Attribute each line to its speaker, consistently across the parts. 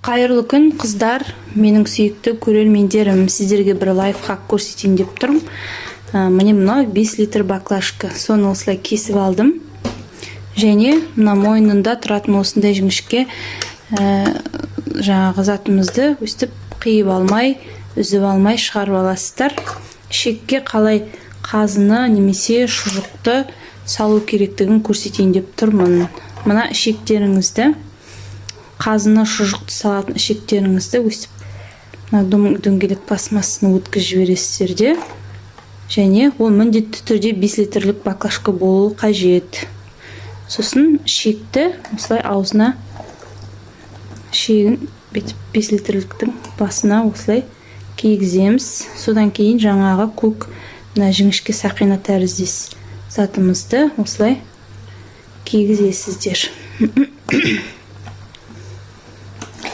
Speaker 1: Қайырлы күн қыздар, менің сүйікті көрермендерім, сіздерге бір лайфхак көрсетейін деп тұрмын. Міне мынау 5 литр баклажка, соны осылай кесіп алдым. Және мына мойнында тұратын осындай жіңішке жаңағы затымызды өстіп қиып алмай, үзіп алмай шығарып аласыздар. Шекке қалай қазыны немесе шұжықты салу керектігін көрсетейін деп тұрмын. Мына ішектеріңізді, қазыны шұжықты салатын ішектеріңізді өстіп дөңгелек пластмассаны өткізіп жібересіздер де. Және ол міндетті түрде 5 литрлік баклажка болуы қажет. Сосын ішекті осылай аузына, ішегін 5 литрліктің басына осылай кигіземіз. Содан кейін жаңағы көк жіңішке сақина тәріздес затымызды осылай кигізесіздер.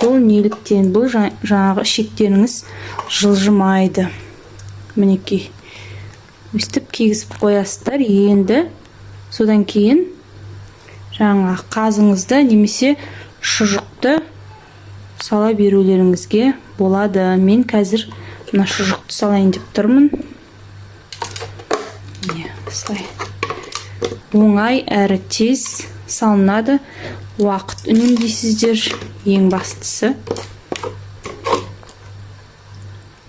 Speaker 1: Бұл неліктен? Бұл жаңағы ішектеріңіз жылжымайды. Мінекей. Өстіп кигізіп қоясыздар. Енді содан кейін жаңағы қазыңызды немесе шұжықты сала берулеріңізге болады. Мен қазір мына шұжықты салайын деп тұрмын. Осылай. Оңай әрі тез салынады. Уақыт үнемдейсіздер, ең бастысы.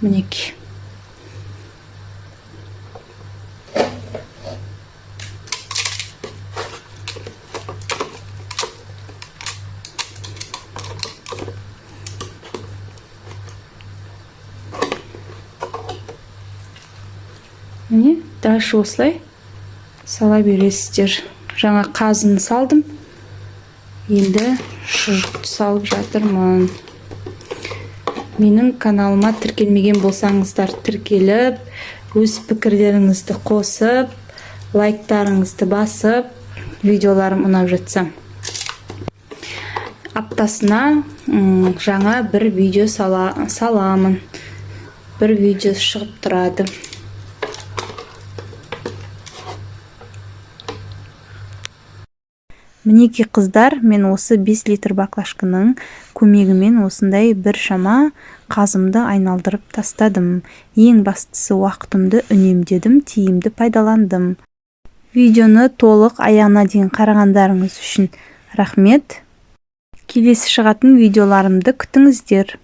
Speaker 1: Мінекей. Міне, дальше осылай сала бересіздер. Жаңа қазыны салдым. Енді шұжықты салып жатырмын. Менің каналыма тіркелмеген болсаңыздар, тіркеліп, өз пікірлеріңізді қосып, лайктарыңызды басып, видеоларым ұнап жатса. Аптасына жаңа бір видео саламын. Бір видео шығып тұрады. Мінеки қыздар, мен осы 5 литр баклажканың көмегімен осындай бір шама қазымды айналдырып тастадым. Ең бастысы уақытымды үнемдедім, тиімді пайдаландым. Видеоны толық аяғына дейін қарағандарыңыз үшін рахмет. Келесі шығатын видеоларымды күтіңіздер.